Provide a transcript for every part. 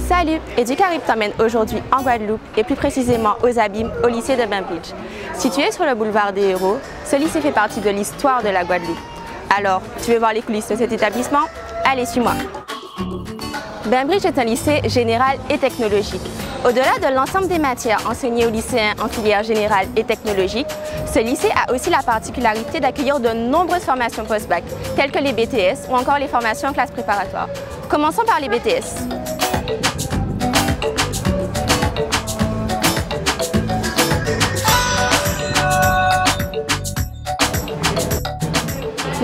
Salut, Educarib t'emmène aujourd'hui en Guadeloupe et plus précisément aux Abîmes, au lycée de Bainbridge. Situé sur le boulevard des Héros, ce lycée fait partie de l'histoire de la Guadeloupe. Alors, tu veux voir les coulisses de cet établissement? Allez, suis-moi. Bainbridge est un lycée général et technologique. Au-delà de l'ensemble des matières enseignées aux lycéens en filière générale et technologique, ce lycée a aussi la particularité d'accueillir de nombreuses formations post-bac, telles que les BTS ou encore les formations en classe préparatoire. Commençons par les BTS.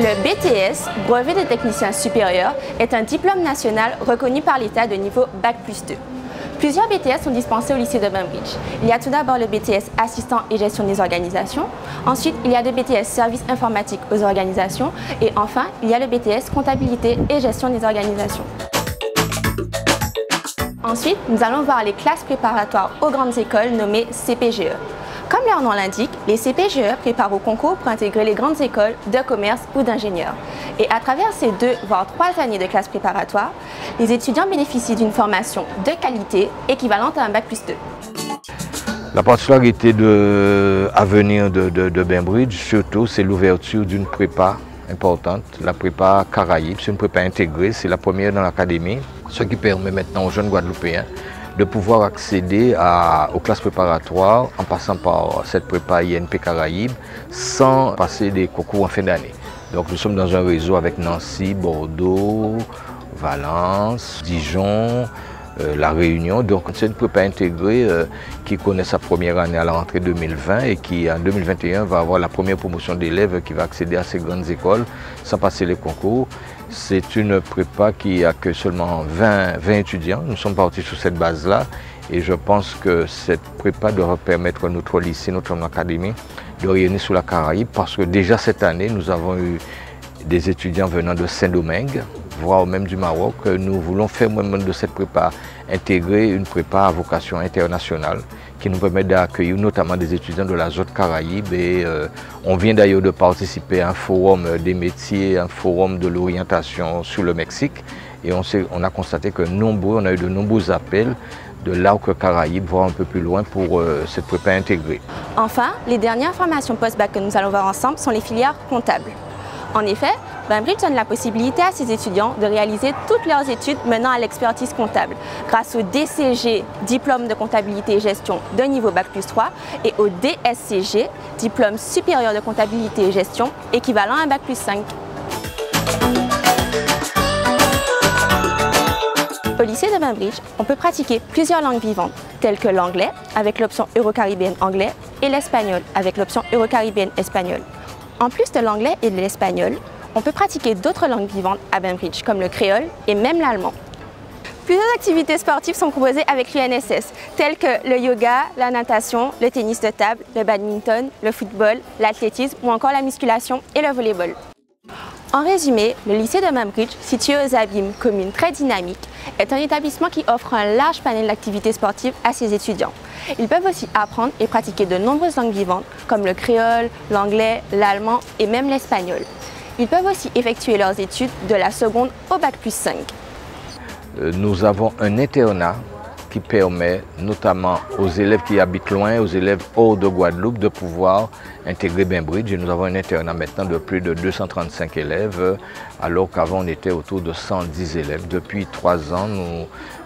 Le BTS, brevet de technicien supérieur, est un diplôme national reconnu par l'État de niveau Bac+2. Plusieurs BTS sont dispensés au lycée de Bainbridge. Il y a tout d'abord le BTS assistant et gestion des organisations. Ensuite, il y a le BTS service informatique aux organisations. Et enfin, il y a le BTS comptabilité et gestion des organisations. Ensuite, nous allons voir les classes préparatoires aux grandes écoles nommées CPGE. Comme leur nom l'indique, les CPGE préparent au concours pour intégrer les grandes écoles de commerce ou d'ingénieurs. Et à travers ces 2 voire 3 années de classe préparatoire, les étudiants bénéficient d'une formation de qualité équivalente à un Bac+2. La particularité à venir de Bainbridge, surtout, c'est l'ouverture d'une prépa importante, la prépa Caraïbes. C'est une prépa intégrée, c'est la première dans l'académie, ce qui permet maintenant aux jeunes Guadeloupéens de pouvoir accéder aux classes préparatoires en passant par cette prépa INP Caraïbes sans passer des concours en fin d'année. Donc nous sommes dans un réseau avec Nancy, Bordeaux, Valence, Dijon, La Réunion. Donc c'est une prépa intégrée qui connaît sa première année à la rentrée 2020 et qui en 2021 va avoir la première promotion d'élèves qui va accéder à ces grandes écoles sans passer les concours. C'est une prépa qui accueille seulement 20 étudiants. Nous sommes partis sur cette base-là et je pense que cette prépa devra permettre à notre lycée, notre académie, de rayonner sur la Caraïbe parce que déjà cette année, nous avons eu des étudiants venant de Saint-Domingue, voire même du Maroc. Nous voulons faire même de cette prépa intégrer une prépa à vocation internationale qui nous permet d'accueillir notamment des étudiants de la zone Caraïbe. Et on vient d'ailleurs de participer à un forum des métiers, un forum de l'orientation sur le Mexique. Et on a constaté que on a eu de nombreux appels de l'arc Caraïbe, voire un peu plus loin pour cette prépa intégrée. Enfin, les dernières formations post-bac que nous allons voir ensemble sont les filières comptables. En effet, Bainbridge donne la possibilité à ses étudiants de réaliser toutes leurs études menant à l'expertise comptable grâce au DCG, diplôme de comptabilité et gestion de niveau Bac+3, et au DSCG, diplôme supérieur de comptabilité et gestion, équivalent à un Bac+5. Au lycée de Bainbridge, on peut pratiquer plusieurs langues vivantes, telles que l'anglais, avec l'option euro-caribéenne anglais, et l'espagnol, avec l'option euro-caribéenne espagnol. En plus de l'anglais et de l'espagnol, on peut pratiquer d'autres langues vivantes à Bainbridge, comme le créole et même l'allemand. Plusieurs activités sportives sont proposées avec l'UNSS, telles que le yoga, la natation, le tennis de table, le badminton, le football, l'athlétisme ou encore la musculation et le volleyball. En résumé, le lycée de Bainbridge, situé aux Abîmes, commune très dynamique, est un établissement qui offre un large panel d'activités sportives à ses étudiants. Ils peuvent aussi apprendre et pratiquer de nombreuses langues vivantes, comme le créole, l'anglais, l'allemand et même l'espagnol. Ils peuvent aussi effectuer leurs études de la seconde au Bac+5. Nous avons un internat qui permet notamment aux élèves qui habitent loin, aux élèves hors de Guadeloupe, de pouvoir intégrer Bainbridge. Et nous avons un internat maintenant de plus de 235 élèves, alors qu'avant on était autour de 110 élèves. Depuis 3 ans,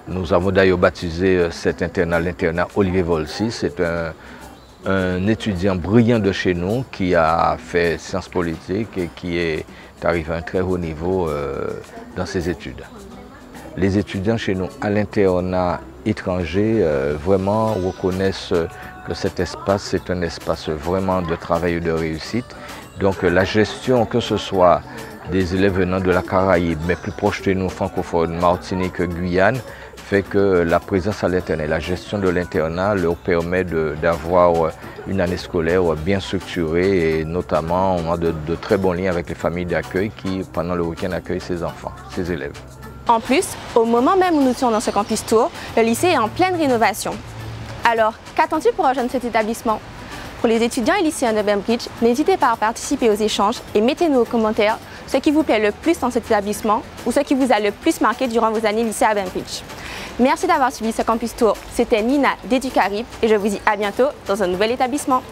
nous avons d'ailleurs baptisé cet internat l'internat Olivier Volsi. C'est un étudiant brillant de chez nous qui a fait sciences politiques et qui est arrivé à un très haut niveau dans ses études. Les étudiants chez nous à l'internat étranger vraiment reconnaissent que cet espace, c'est un espace vraiment de travail et de réussite. Donc la gestion, que ce soit des élèves venant de la Caraïbe, mais plus proche de nous, francophones, Martinique, Guyane, fait que la présence à l'internat, la gestion de l'internat leur permet d'avoir une année scolaire bien structurée et notamment on a de très bons liens avec les familles d'accueil qui, pendant le week-end, accueillent ces enfants, ces élèves. En plus, au moment même où nous sommes dans ce campus Tours, le lycée est en pleine rénovation. Alors, qu'attends-tu pour rejoindre cet établissement? Pour les étudiants et lycéens de Bainbridge, n'hésitez pas à participer aux échanges et mettez-nous aux commentaires ce qui vous plaît le plus dans cet établissement ou ce qui vous a le plus marqué durant vos années lycée à Bainbridge. Merci d'avoir suivi ce campus Tour. C'était Nina d'Educaribe et je vous dis à bientôt dans un nouvel établissement.